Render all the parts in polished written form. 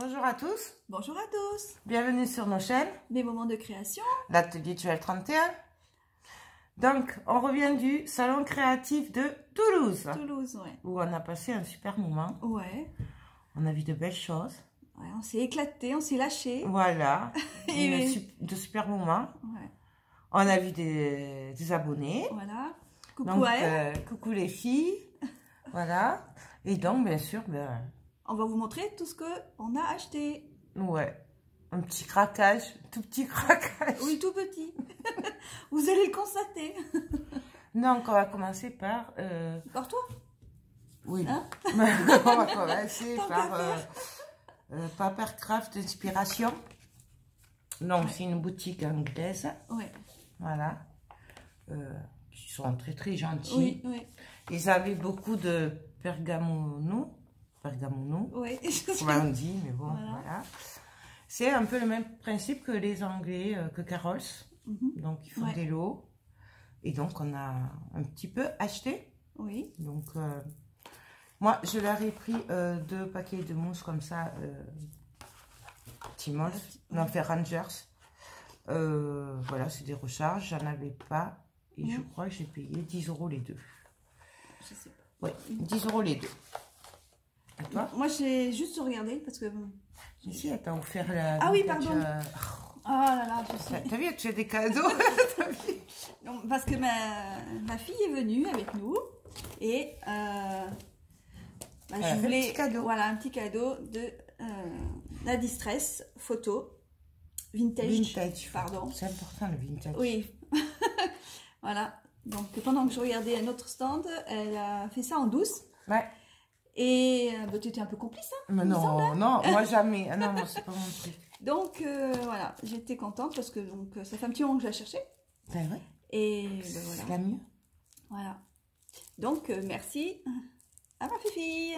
Bonjour à tous. Bonjour à tous. Bienvenue sur nos chaînes. Mes moments de création. L'atelier Joël 31. Donc, on revient du salon créatif de Toulouse. Toulouse, ouais. Où on a passé un super moment. Ouais. On a vu de belles choses. Ouais, on s'est éclaté, on s'est lâché. Voilà. De super moments. Ouais. On a vu des abonnés. Voilà. Coucou donc, à elle. coucou les filles. Voilà. Et donc, bien sûr, on va vous montrer tout ce qu'on a acheté. Ouais. Un petit craquage, tout petit craquage. Oui, tout petit. Vous allez le constater. Donc, on va commencer par... Par toi. Oui. Hein? On va commencer par Papercraft Inspiration. Donc, c'est une boutique anglaise. Ouais. Voilà. Ils sont très, très gentils. Oui, oui. Ils avaient beaucoup de pergamono. Oui. Comment on dit, mais bon, Voilà. voilà. C'est un peu le même principe que les Anglais, que Carol's. Donc, ils font des lots. Et donc, on a un petit peu acheté. Oui. Donc, moi, je leur ai pris 2 paquets de mousse comme ça. Timos, non, fait Rangers. Voilà, c'est des recharges. J'en avais pas. Et je crois que j'ai payé 10 € les deux. Je sais pas. Oui, 10 € les deux. Et toi? Moi, j'ai juste regardé parce que... Ici, elle t'a offert la... Ah oui, pardon. Oh là là, je sais. T'as vu, tu as des cadeaux. Non, parce que ma fille est venue avec nous et je voulais un petit cadeau. Voilà, un petit cadeau de la Distress photo vintage. Pardon. C'est important le vintage. Oui. Voilà. Donc pendant que je regardais un autre stand, elle a fait ça en douce. Ouais. Et tu étais un peu complice, hein? Mais non, non, moi jamais. Ah non, moi c'est pas mon truc. Donc voilà, j'étais contente parce que ça fait un petit moment que je la cherchais. C'est vrai. Et C'est voilà. la mieux. Voilà. Donc, merci à ma fille.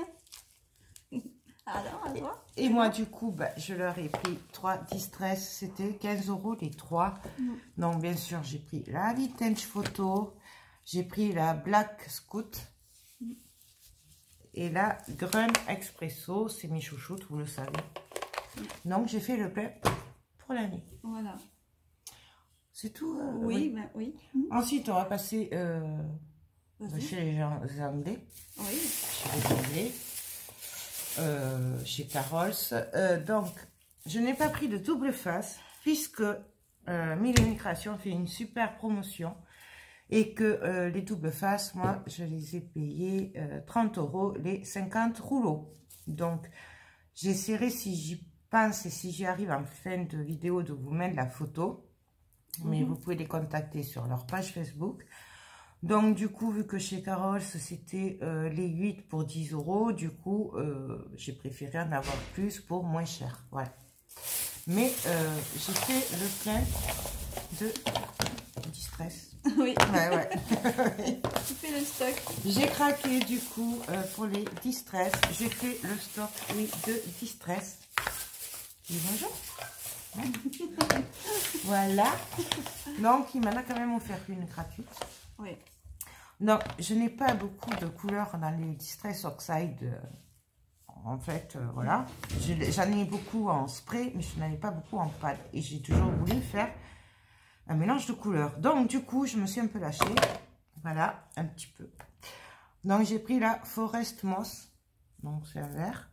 Alors, à toi. Et moi, du coup, je leur ai pris 3 Distress. C'était 15 € les 3. Donc, bien sûr, j'ai pris la Vintage Photo. J'ai pris la Black Scout. Et la Grun Expresso. C'est mes chouchoutes, vous le savez. Donc, j'ai fait le plein pour l'année. Voilà. C'est tout. Oui, oui. Ensuite, on va passer chez les Anglais. Oui. Chez les Anglais. Chez Carol's. Donc, je n'ai pas pris de double face puisque Mille Création fait une super promotion et que les double faces, moi, je les ai payés 30 € les 50 rouleaux. Donc, j'essaierai si j'y pense et si j'y arrive en fin de vidéo de vous mettre la photo. Mais vous pouvez les contacter sur leur page Facebook. Donc, du coup, vu que chez Carol's, c'était les 8 pour 10 €, du coup, j'ai préféré en avoir plus pour moins cher. Ouais. Mais j'ai fait le plein de Distress. Oui. Ouais. Tu fais le stock. J'ai craqué, du coup, pour les Distress. J'ai fait le stock, oui, de Distress. Dis bonjour. Voilà. Donc, il m'en a quand même offert une gratuite. Oui. Non, je n'ai pas beaucoup de couleurs dans les Distress Oxide. En fait, voilà. J'en ai beaucoup en spray, mais je n'en ai pas beaucoup en pâte. Et j'ai toujours voulu faire un mélange de couleurs. Donc, du coup, je me suis un peu lâchée. Voilà, un petit peu. Donc, j'ai pris la Forest Moss. Donc, c'est un vert.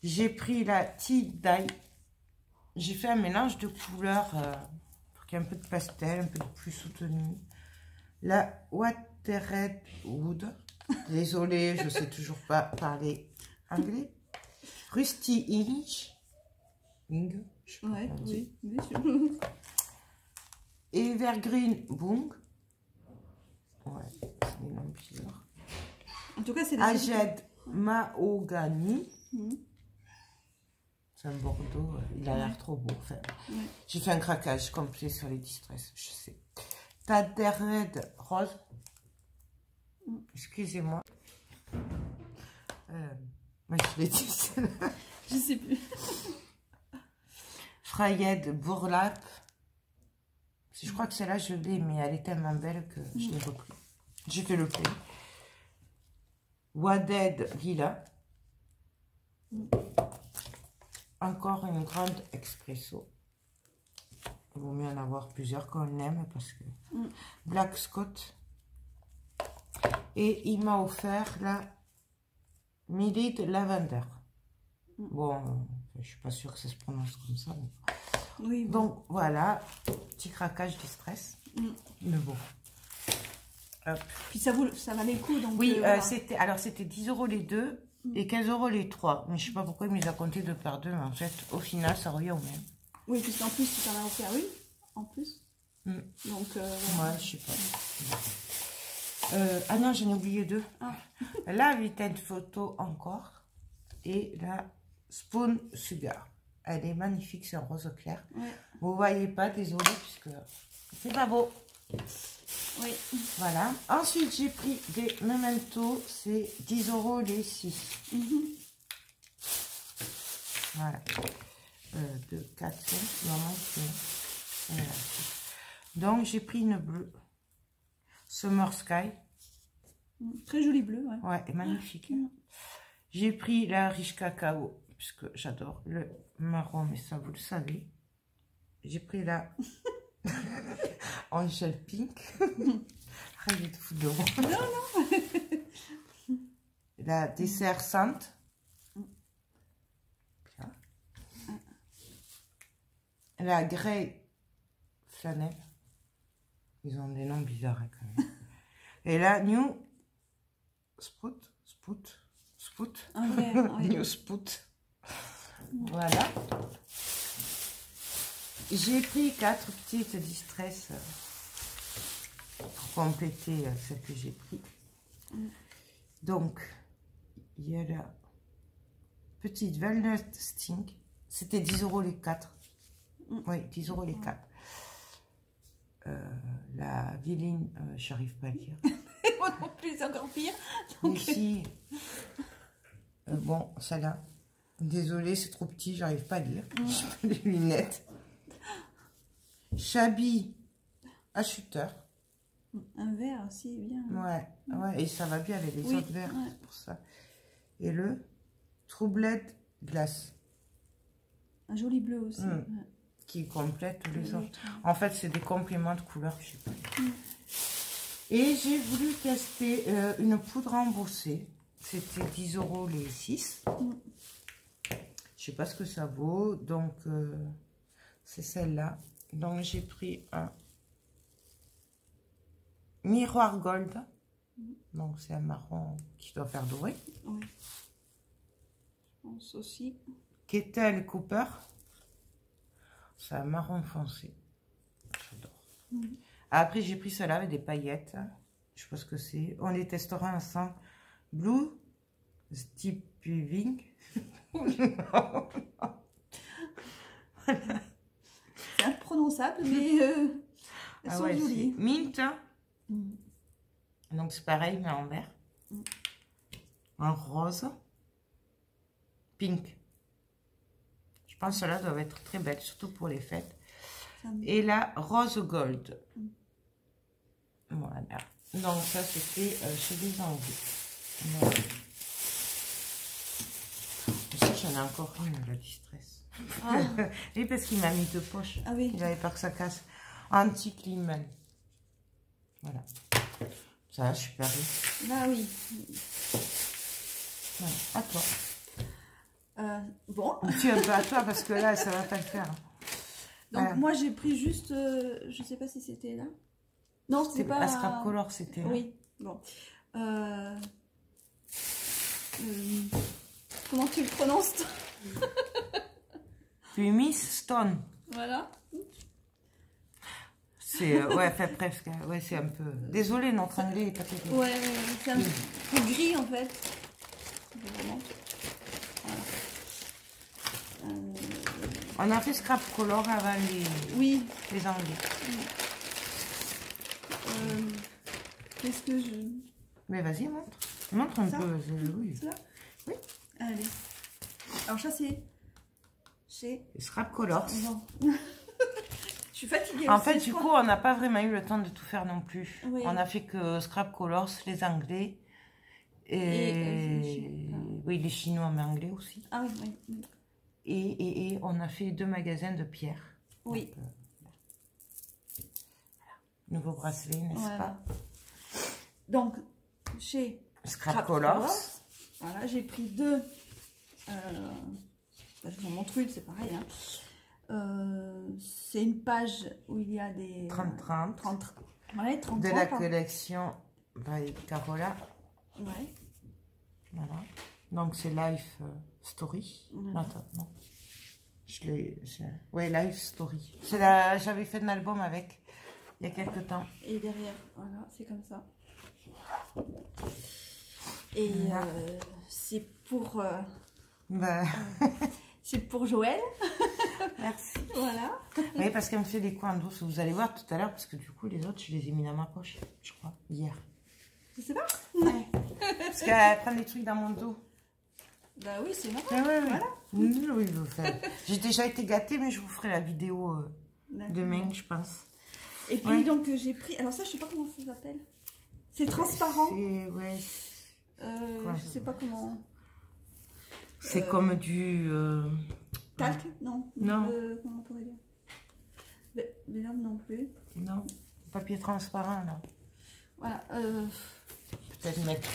J'ai pris la Tea Dye. J'ai fait un mélange de couleurs pour qu'il y ait un peu de pastel, un peu de plus soutenu. La Watered Wood. Désolée, je ne sais toujours pas parler anglais. Rusty Inch. Ouais, oui. Evergreen Bung. Ouais, c'est des noms bizarres. En tout cas, c'est des Aged Mahogany. C'est un Bordeaux, il a l'air trop beau. Enfin, j'ai fait un craquage complet sur les Distress, je sais. Tadered Rose. Excusez-moi. Je l'ai dit, celle-là. Je sais plus. Frayed Burlap. Je crois que celle-là, je l'ai, mais elle est tellement belle que je l'ai repris. J'ai fait le plein. Waded Lila. encore une grande expresso. Il vaut mieux en avoir plusieurs quand on aime parce que... Black Scott. Et il m'a offert la Milled Lavender. Bon, je suis pas sûre que ça se prononce comme ça. Mais... Oui, bon. Donc voilà, petit craquage de stress. Mais bon. Hop. Puis ça valait le coup. Donc oui, voilà. c'était 10 € les deux et 15 € les trois. Mais je sais pas pourquoi il me les a comptés deux par deux. Mais en fait, au final, ça revient au même. Oui, puisqu'en plus, tu t'en as offert une. En plus. Donc, voilà. Ouais, je sais pas. Ah non, j'en ai oublié deux. Ah. La Vintage Photo encore. Et la Spoon Sugar. Elle est magnifique, c'est en rose clair. Ouais. Vous voyez pas, désolé, puisque c'est pas beau. Oui. Voilà. Ensuite, j'ai pris des Memento. C'est 10 € les 6. Voilà. 2, 4, 5. Voilà. Donc, j'ai pris une bleue. Summer Sky. Très joli bleu, ouais. Ouais, et magnifique. J'ai pris la Riche Cacao, puisque j'adore le marron, mais ça, vous le savez. J'ai pris la Angel Pink. Arrête de foutre de moi. Non. La Dessert Sainte. La Grey Flanelle. Ils ont des noms bizarres quand même. Et la New Spout. Un vert, ouais. New Spout. Voilà. J'ai pris 4 petites distress pour compléter celles que j'ai pris. Donc, il y a la petite Walnut Sting. C'était 10 € les 4. Oui, 10 € les 4. La Viline, j'arrive pas à dire. Moi non plus, c'est encore pire. Donc... Ici, bon, celle-là. Désolée, c'est trop petit, j'arrive pas à lire. J'ai pas les lunettes. Shabby à Shooter. Un vert aussi, bien. Ouais, ouais, et ça va bien avec les autres verts, ouais. c'est pour ça. Et le Troubled Glass. Un joli bleu aussi. Ouais. Qui complète tous les autres. En fait, c'est des compléments de couleurs que j'ai pris. Et j'ai voulu tester une poudre embossée. C'était 10 € les 6. Je sais pas ce que ça vaut. Donc, c'est celle-là. Donc, j'ai pris un Miroir Gold. Donc, c'est un marron qui doit faire doré. Oui. Je pense aussi. Kettle Cooper. C'est un marron foncé. J'adore. Après, j'ai pris celle-là avec des paillettes. Je sais pas ce que c'est. On les testera ensemble. Blue Steeping. Voilà. C'est imprononçable, mais elles sont jolies. Mint. Donc, c'est pareil, mais en vert. En rose. Pink. Je pense que cela doit être très belle, surtout pour les fêtes. Et la rose gold. Voilà. Donc ça c'était chez les Anglais. Voilà. Ça j'en ai encore une, la distress. Ah. Et parce qu'il m'a mis deux poches. Ah oui. Il avait peur que ça casse. Anti-Kliman. Voilà. Ça, super. Ah oui. Voilà. À toi. Bon. Tu un peu à toi parce que là, ça va pas le faire. Donc voilà. Moi, j'ai pris juste, je sais pas si c'était là. Non, c'était pas. La Scrap Color, c'était là. Oui. Bon. Comment tu le prononces? Puis Miss Stone. Voilà. C'est ouais, fait presque. Ouais, c'est un peu. Désolée, notre anglais est pas terrible. Ouais, c'est un peu gris en fait. Vraiment. On a fait Scrap Color avant les Anglais. Qu'est-ce que je... Mais vas-y, montre. Montre un ça peu. Oui. Ça oui. Allez. Alors ça c'est... Chez... Scrap Color. Bon. Je suis fatiguée. En fait, du coup, on n'a pas vraiment eu le temps de tout faire non plus. Oui. On a fait que Scrap Colors, les Anglais. Et oui, les Chinois, mais Anglais aussi. Ah oui, oui. Et on a fait 2 magasins de pierre. Oui. Donc, nouveau bracelet, n'est-ce pas? Donc, chez Scrap Colors. Voilà, j'ai pris 2. Je vous en montre une, c'est pareil. Hein. C'est une page où il y a des 30-30. Ouais, 30 de la collection by Carola. Ouais. Voilà. Donc c'est Life Story. Voilà. Attends, non. Ouais, Life Story. J'avais fait un album avec il y a quelques temps. Et derrière, voilà, c'est comme ça. Et Voilà. c'est pour c'est pour Joël. Merci. Voilà. Oui, parce qu'elle me fait des coins douces. Vous allez voir tout à l'heure, parce que du coup, les autres, je les ai mis dans ma poche, je crois, hier. Je sais pas. Ouais. Parce qu'elle prend des trucs dans mon dos. Bah oui, c'est normal. Ah ouais, Voilà. Oui, j'ai déjà été gâtée, mais je vous ferai la vidéo demain, je pense. Et puis donc j'ai pris. Alors ça, je sais pas comment ça s'appelle. C'est transparent. Ouais. Je sais pas comment. C'est comme du talc, non. Non. Comment on pourrait dire? Vélum non plus. Non. Papier transparent là. Voilà. Peut-être mettre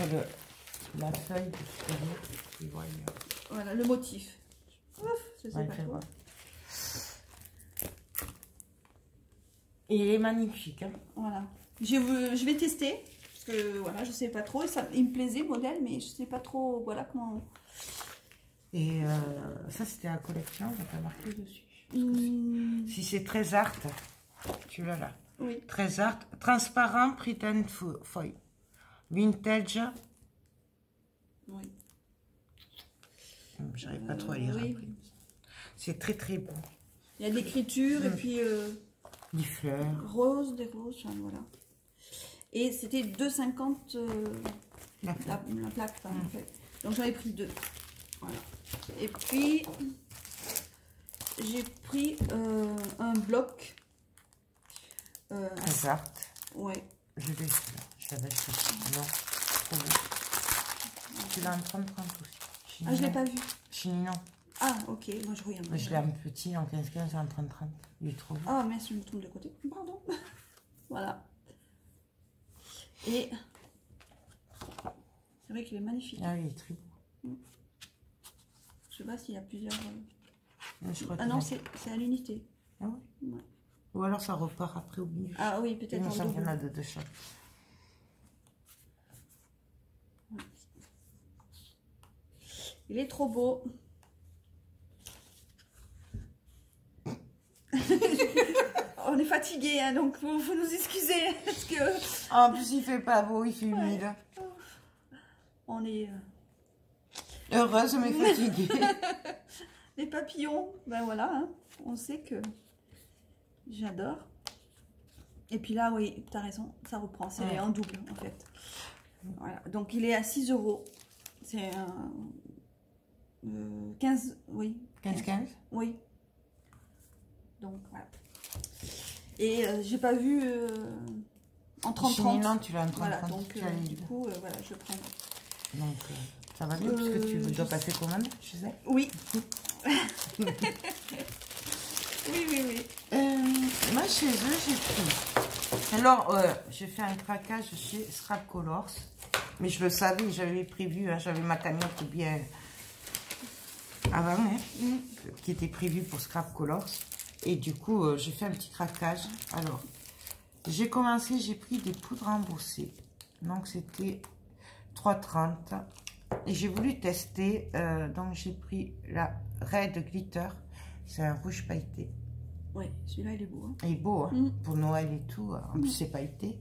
la feuille de supérieur. Voilà le motif. Ouf, je sais pas trop. Et il est magnifique. Hein. Voilà. Je vais tester. Parce que voilà, je sais pas trop. Il me plaisait le modèle, mais je sais pas trop. Voilà comment. Et ça, c'était la collection. On va marquer dessus. Si c'est très art, tu l'as là. Oui. Très art. Transparent, pretend foil. Vintage. Oui. J'arrive pas trop à lire. Oui. C'est très très beau. Il y a de l'écriture et puis. Des fleurs. Des roses, enfin, voilà. Et c'était 2,50 la plaque, en fait. Donc j'en ai pris 2. Voilà. Et puis j'ai pris un bloc. Art. Ouais. Je l'avais acheté. Non, trop beau. Tu l'as en 30-30 aussi. Chine, ah, je l'ai pas vu. Chine, non. Ah, ok, moi je regarde. Je l'ai un petit en 15-15 en 30-30. Il est trop beau. Ah, mais je me tourne de côté. Pardon. Voilà. Et c'est vrai qu'il est magnifique. Ah oui, il est très beau. Je sais pas s'il y a plusieurs. Ah non, c'est à l'unité. Ah oui. Ouais. Ou alors ça repart après au milieu. Ah oui, peut-être. Il me semble qu'il y en a de chaque. Il est trop beau. On est fatigué, hein, donc faut nous excuser. Parce que... En plus, il fait pas beau, il fait humide. On est... heureuse, mais fatiguée. Les papillons, ben voilà, hein, on sait que j'adore. Et puis là, oui, tu as raison, ça reprend, c'est en double en fait. Voilà, donc il est à 6 €. C'est 15, oui. 15-15 ? Oui. Donc voilà. Et j'ai pas vu en 30-30. Non, tu l'as en 30-30. Voilà, donc du coup, voilà, je prends. Donc ça va bien puisque tu dois passer commande, tu sais. Oui. Oui. Moi, chez eux, j'ai pris. Alors, j'ai fait un craquage chez Scrap Colors. Mais je le savais, j'avais prévu, hein, j'avais ma cagnotte bien avant, hein, qui était prévue pour Scrap Colors. Et du coup, j'ai fait un petit craquage. Alors, j'ai commencé, j'ai pris des poudres embossées. Donc, c'était 3,30. Et j'ai voulu tester, donc j'ai pris la Red Glitter. C'est un rouge pailleté. Oui, celui-là, il est beau. Hein. Il est beau, hein, pour Noël et tout. En plus, c'est pailleté.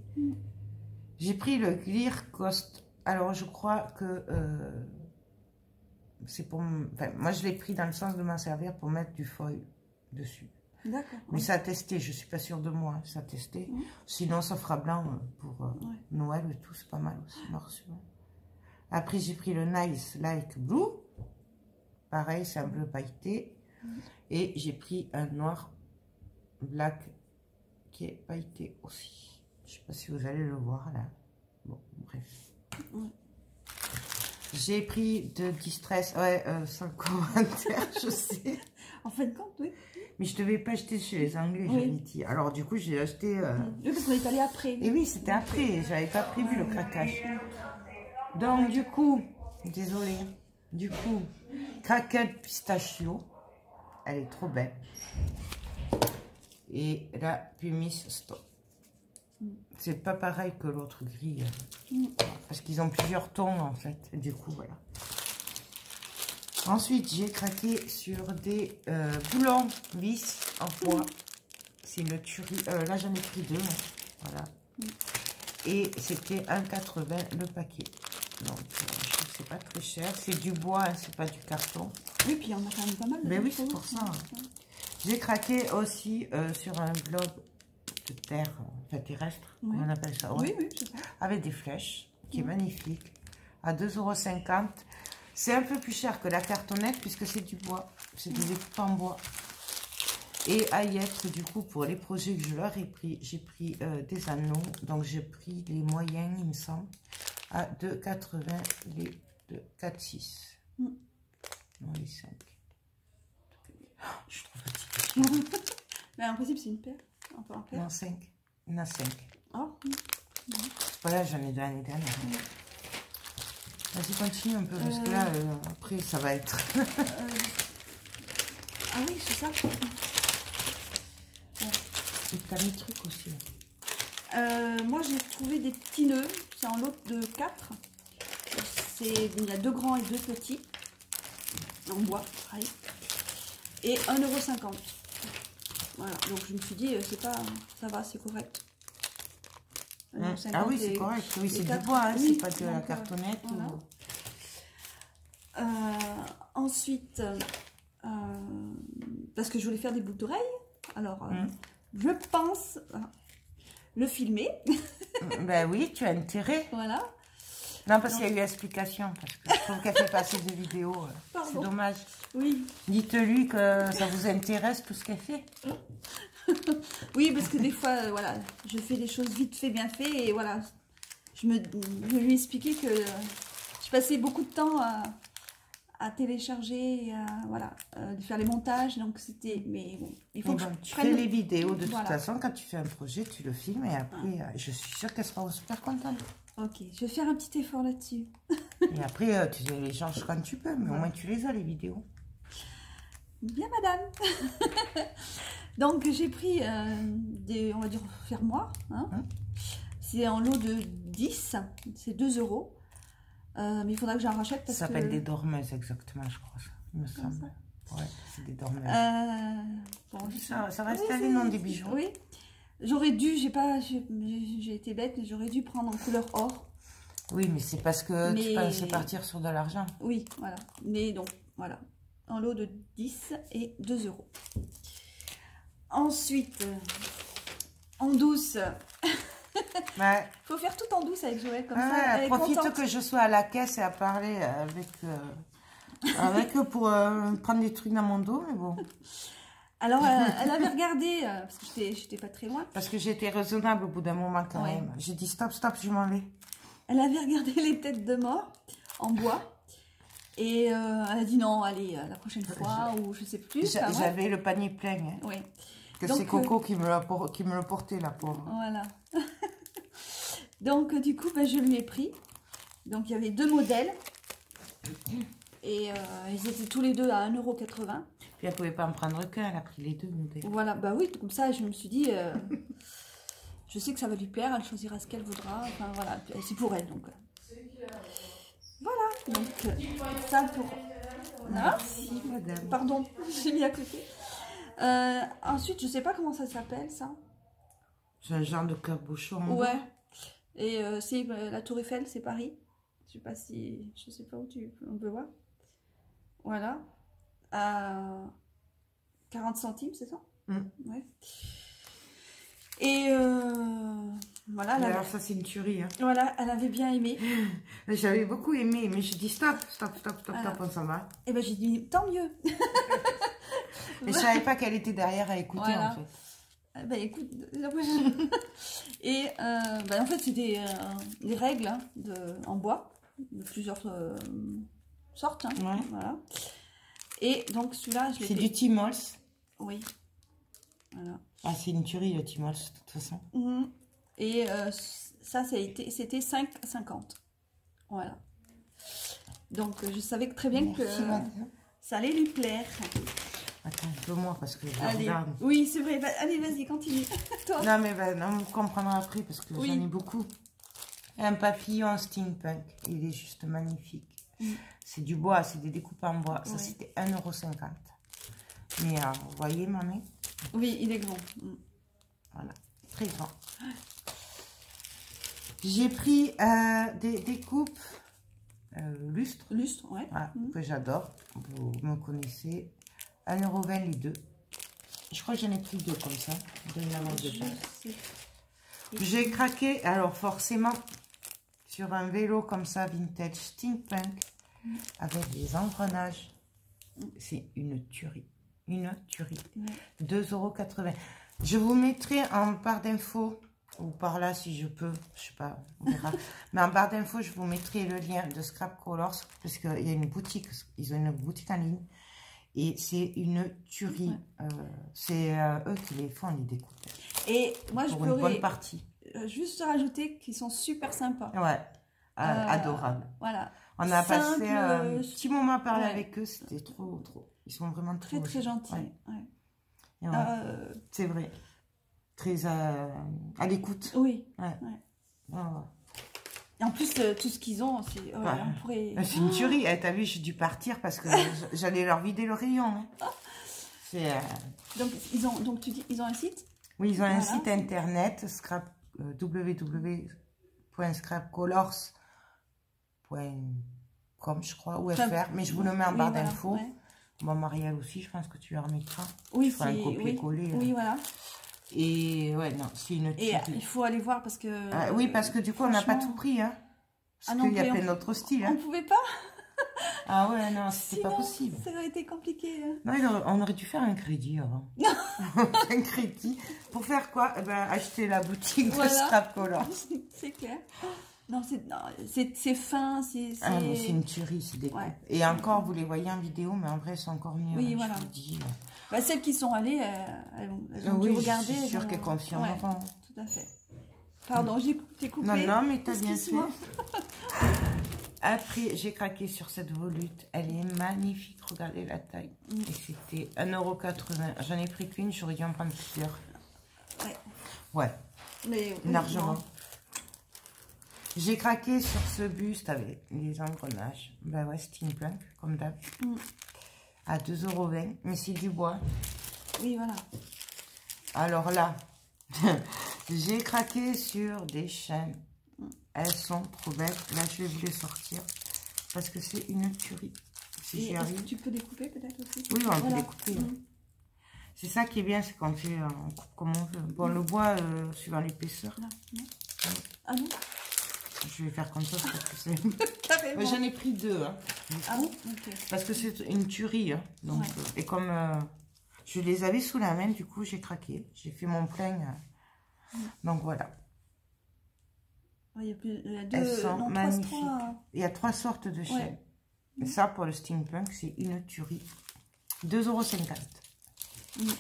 J'ai pris le Clear Cost. Alors, je crois que c'est pour... Enfin, moi, je l'ai pris dans le sens de m'en servir pour mettre du foil dessus. D'accord. Mais ça a testé, je suis pas sûre de moi, ça a testé. Sinon, ça fera blanc pour Noël et tout, c'est pas mal aussi. Morceau. Après, j'ai pris le Nice Like Blue. Pareil, c'est un bleu pailleté. Et j'ai pris un noir black qui est pailleté aussi. Je sais pas si vous allez le voir là. Bon, bref. J'ai pris de Distress, ouais, sans commentaire, je sais. En fin de compte, oui. Mais je ne devais pas acheter chez les Anglais, Oui. j'avais dit. Alors du coup, j'ai acheté... Oui, parce qu'on est allé après. Et oui, c'était après, j'avais pas prévu le craquage. Donc du coup, désolée, du coup, craquette pistachio, elle est trop belle. Et la pumice stop. C'est pas pareil que l'autre grille. Parce qu'ils ont plusieurs tons en fait. Et du coup, voilà. Ensuite, j'ai craqué sur des boulons vis en bois. C'est une tuerie. Là, j'en ai pris 2. Voilà. Et c'était 1,80 le paquet. Donc, je trouve que c'est pas très cher. C'est du bois, hein, c'est pas du carton. Oui, puis on a quand même pas mal. Mais oui, c'est pour ça. J'ai craqué aussi sur un globe de terre, enfin terrestre, on appelle ça. Ouais. Oui, oui, c'est ça. Avec des flèches, qui est magnifique, à 2,50 €. C'est un peu plus cher que la cartonnette puisque c'est du bois, c'est des découpes en bois. Et à y être, du coup, pour les projets que je leur ai pris, j'ai pris des anneaux. Donc j'ai pris les moyens, il me semble, à 2,80 €, les 4,6 €. Non, les 5. Je suis trop fatiguée. Mais en principe, c'est une paire. On peut en faire. Non, 5. Il y en a 5. Oh. Voilà, j'en ai de l'année dernière. Vas-y, continue un peu, parce que là, après, ça va être... Ah oui, c'est ça. Et t'as les trucs aussi. Moi, j'ai trouvé des petits nœuds. C'est en lot de 4. Il y a 2 grands et 2 petits. En bois, pareil. Et 1,50 €. Voilà, donc je me suis dit, c'est pas, ça va, c'est correct. Ah oui, c'est correct. Oui, c'est du bois, hein, c'est pas de la cartonnette. Voilà. Ou... Ensuite, parce que je voulais faire des boucles d'oreilles, alors je pense le filmer. Ben oui, tu as intérêt. Voilà. Non, parce qu'il y a eu explication, parce que je trouve qu'elle fait passer des vidéos. C'est dommage. Oui. Dites-lui que ça vous intéresse tout ce qu'elle fait. Oui, parce que des fois, voilà, je fais des choses vite fait, bien fait, et voilà, je lui expliquais que je passais beaucoup de temps à télécharger, et voilà, de faire les montages, donc c'était, mais bon, il faut que tu fais les vidéos, de toute façon, quand tu fais un projet, tu le filmes, et après, je suis sûre qu'elle sera super contente. Ok, je vais faire un petit effort là-dessus. Et après, tu les changes quand tu peux, mais au moins tu les as, les vidéos. Bien, madame. Donc, j'ai pris des, on va dire, fermoirs. Hein. C'est en lot de 10, c'est 2 €. Mais il faudra que j'en rachète parce ça s'appelle des dormeuses, exactement, je crois, ça, il me semble. Ouais, c'est des dormeuses. Bon, ça reste les noms des bijoux. Oui. J'aurais dû, j'ai été bête, mais j'aurais dû prendre en couleur or. Oui, mais c'est parce que tu pensais partir sur de l'argent. Oui, voilà. Mais donc, voilà. En lot de 10 et 2 €. Ensuite, en douce. Ouais. Faut faire tout en douce avec Joël, comme ça. Elle profite contente. que je sois à la caisse et à parler avec eux pour prendre des trucs dans mon dos, mais bon. Alors, elle avait regardé, parce que j'étais pas très loin. Parce que j'étais raisonnable au bout d'un moment quand même. J'ai dit stop, stop, je m'en vais. Elle avait regardé les têtes de mort en bois. Et elle a dit non, allez, la prochaine fois, ou je sais plus. J'avais le panier plein. Hein. Oui. C'est Coco qui me le portait, la pauvre. Voilà. Donc, du coup, ben, je lui ai pris. Donc, il y avait 2 modèles. Et ils étaient tous les deux à 1,80 €. Puis elle pouvait pas en prendre qu'un, elle a pris les 2 modèles. Voilà, bah oui, comme ça, je me suis dit, je sais que ça va lui plaire, elle choisira ce qu'elle voudra. Enfin, voilà, c'est pour elle, donc. Voilà, donc ça pour... Merci, madame. Pardon, j'ai mis à côté. Ensuite, je sais pas comment ça s'appelle, ça. C'est un genre de cabochon. Ouais. Et c'est la Tour Eiffel, c'est Paris. Je sais pas si... Je sais pas où on peut voir. Voilà. À 40 centimes, c'est ça? Ouais. Et voilà. Alors ça, c'est une tuerie. Hein. Voilà, elle avait bien aimé. J'avais beaucoup aimé, mais je dis stop, stop, stop, stop, stop, on s'en va. Et ben j'ai dit tant mieux. Mais je savais pas qu'elle était derrière à écouter, voilà. en fait. Ben écoute, et ben, en fait, c'est des règles hein, en bois. de plusieurs sortes. Hein, ouais. Voilà. Et donc celui-là, je l'ai C'est fait... du Timols. Oui. Voilà. Ah, c'est une tuerie le Timols, de toute façon. Et ça, c'était 5,50. Voilà. Donc, je savais très bien Merci, que madame. ça allait lui plaire. Attends un peu moi parce que je Allez. regarde. Oui, c'est vrai. Allez, vas-y, continue. Toi. Non, mais bah, non, vous comprendrez après parce que Oui. j'en ai beaucoup. Un papillon steampunk. Il est juste magnifique. C'est du bois, c'est des découpes en bois. Ça, c'était 1,50 €. Mais vous voyez ma main? Oui, il est grand. Voilà, très grand. J'ai pris des découpes lustres. Lustre, ouais. Voilà, que j'adore. Vous me connaissez. 1,20 € les deux. Je crois que j'en ai pris deux comme ça. J'ai craqué, alors forcément, sur un vélo comme ça, vintage steampunk, avec des engrenages. C'est une tuerie. Une tuerie. 2,80 €. Je vous mettrai en barre d'infos, ou par là si je peux, je sais pas, on verra. Mais en barre d'infos, je vous mettrai le lien de Scrap Colors, parce qu'il y a une boutique, ils ont une boutique en ligne. Et c'est une tuerie. C'est eux qui les font, les découpes. Et moi, je pour une bonne pourrais partie. juste rajouter qu'ils sont super sympas. Ouais, adorable. Voilà. On a Simple, passé un petit moment à parler ouais. avec eux, c'était trop. Ils sont vraiment Très, très gentils. Ouais. Ouais. Et ouais, c'est vrai. Très à l'écoute. Oui. Ouais. Ouais. Et en plus, tout ce qu'ils ont, c'est... on pourrait... C'est une tuerie. T'as vu, j'ai dû partir parce que j'allais leur vider le rayon. Hein. C'est... Donc, tu dis, ils ont un site? Oui, ils ont un site internet, www.scrapcolors.com, je crois, ou FR, mais je vous le mets en barre d'infos. Ouais. Bon, Marielle aussi, je pense que tu leur mettras. Oui, c'est un copier-coller. Oui, voilà. Et ouais, non, c'est une tuerie. Et il faut aller voir parce que... oui, parce que du coup, on n'a pas tout pris, hein. Parce qu'il y a plein d'autres styles. On ne pouvait pas. Ah ouais, non, c'était pas possible. Ça aurait été compliqué. Hein. Non, on aurait dû faire un crédit avant. Un crédit. Pour faire quoi? Acheter la boutique de Scrap Colors. C'est clair. Non, c'est fin, c'est... c'est une tuerie, c'est des coupes. Et encore, vous les voyez en vidéo, mais en vrai, c'est encore mieux. Oui, voilà. Je vous dis. Celles qui sont allées, elles ont dû regarder. Je suis sûre qu'elles confirmeront. Ouais, tout à fait. Pardon, t'ai coupé. Non, mais t'as bien fait. Après, j'ai craqué sur cette volute. Elle est magnifique. Regardez la taille. Et c'était 1,80 €. J'en ai pris qu'une, j'aurais dû en prendre plusieurs. Ouais. Mais largement. J'ai craqué sur ce buste avec les engrenages. Ben ouais, steampunk, comme d'hab. À 2,20 €. Mais c'est du bois. Oui, voilà. Alors là, j'ai craqué sur des chaînes. Elles sont trop belles. Là, je vais vous les sortir. Parce que c'est une tuerie. Si j'y arrive. Tu peux découper peut-être aussi? Oui, on peut découper. C'est ça qui est bien, c'est qu'on fait on coupe comme on veut. Bon, le bois, suivant l'épaisseur. Ah non? Je vais faire comme ça, c'est plus simple. J'en ai pris deux. Hein, parce que c'est une tuerie. Hein, donc, et comme je les avais sous la main, du coup, j'ai craqué. J'ai fait mon plein. Donc, voilà. Il y a deux, elles sont magnifiques. Il y a 3 sortes de chaînes. Et ça, pour le steampunk, c'est une tuerie. 2,50 €.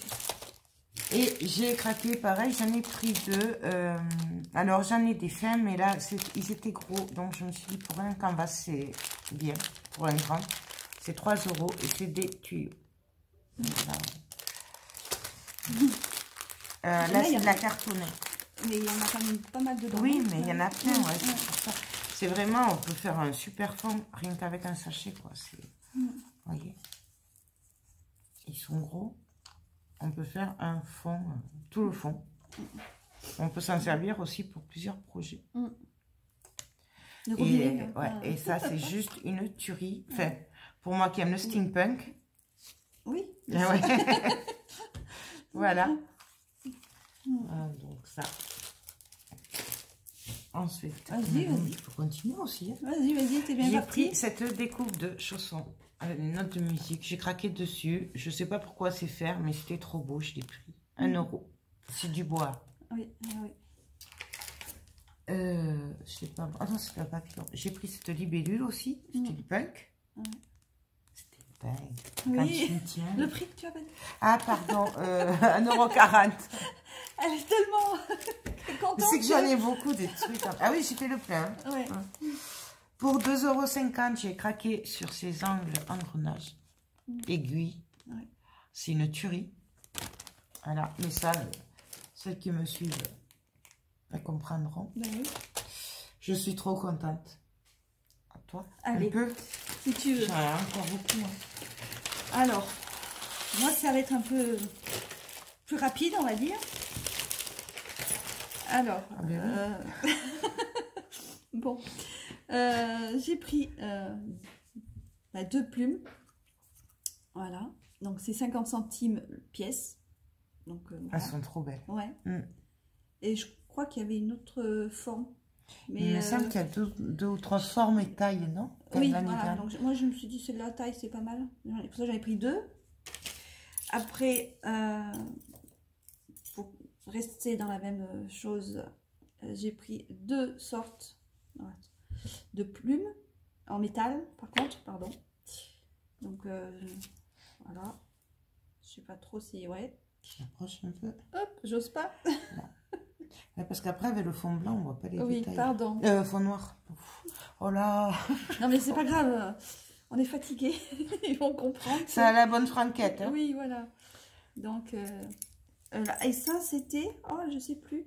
Et j'ai craqué, pareil, j'en ai pris deux. Alors, j'en ai des fins, mais là, ils étaient gros. Donc, je me suis dit, pour un canvas, c'est bien. Pour un grand, c'est 3 € et c'est des tuyaux. Là, c'est de la cartonnée. Mais il y en a quand même pas mal dedans. Oui, mais il y en a plein, ouais, c'est pour ça. C'est vraiment, on peut faire un super fond, rien qu'avec un sachet, quoi. Vous voyez, ils sont gros. On peut faire un fond, tout le fond. On peut s'en servir aussi pour plusieurs projets. Et ça, c'est juste une tuerie. Enfin, pour moi qui aime le steampunk. Oui. Voilà. Donc ça. Ensuite, il faut continuer aussi. Vas-y, t'es bien J'ai parti. pris cette découpe de chaussons avec une note de musique. J'ai craqué dessus. Je sais pas pourquoi c'est faire, mais c'était trop beau. Je l'ai pris. 1 €. C'est du bois. Oui. Je sais pas. Ah non, c'est pas papillon. J'ai pris cette libellule aussi. C'était du punk. C'était punk. Oui. Quand tu me tiens. Le prix que tu as payé. Ah, pardon. 1,40 €. Elle est tellement contente. C'est que j'en ai beaucoup des trucs. Ah oui, j'ai fait le plein. Ouais. Pour 2,50 €, j'ai craqué sur ces angles engrenages. Aiguilles. Ouais. C'est une tuerie. Voilà. Mais ça, celles qui me suivent, elles comprendront. Ben oui. Je suis trop contente. À toi. Allez, un peu. si tu veux. J'en ai encore beaucoup. Hein. Alors, moi, ça va être un peu plus rapide, on va dire. Alors, Ah ben oui. bon, j'ai pris 2 plumes. Voilà, donc c'est 50 centimes pièce. Donc, voilà. Elles sont trop belles. Ouais. Mm. Et je crois qu'il y avait une autre forme. Mais, Il me semble qu'il y a deux ou trois formes et tailles, non? oui, voilà. Donc, moi, je me suis dit, c'est de la taille, c'est pas mal. Pour ça, j'avais pris 2. Après, pour rester dans la même chose, j'ai pris 2 sortes de plumes en métal, par contre, pardon. Donc, voilà. Je sais pas trop si, ouais. J'approche un peu. Hop, j'ose pas. Ouais, parce qu'après, avec le fond blanc, on voit pas les Oui, détails. pardon. Fond noir. Oh là. Non, mais c'est pas grave. On est fatigué. Ils vont comprendre. Ça a la bonne franquette. Hein. Oui, voilà. Donc, et ça, c'était... Oh, je sais plus.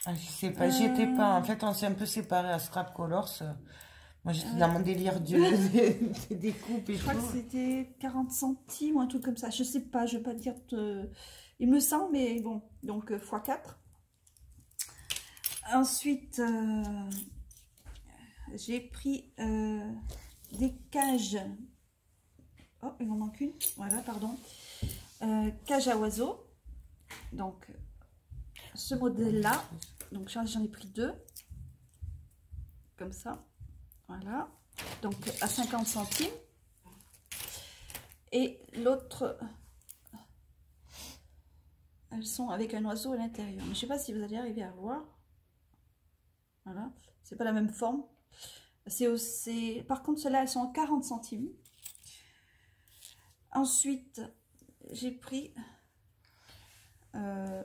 Ah, je sais pas, j'y étais pas. En fait, on s'est un peu séparés à Scrap Colors. Moi, j'étais dans mon délire des découpes et je crois tout. que c'était 40 centimes ou un truc comme ça. Je sais pas, je vais pas te dire... Il me semble, mais bon. Donc, x4. Ensuite, j'ai pris des cages. Oh, il m'en manque une. Voilà, pardon. Cage à oiseaux. Donc, ce modèle-là. Donc, j'en ai pris 2. Comme ça. Voilà. Donc, à 50 centimes. Et l'autre... Elles sont avec un oiseau à l'intérieur. Mais je ne sais pas si vous allez arriver à voir. Voilà. C'est pas la même forme. Par contre, celles-là, elles sont en 40 centimes. Ensuite, j'ai pris un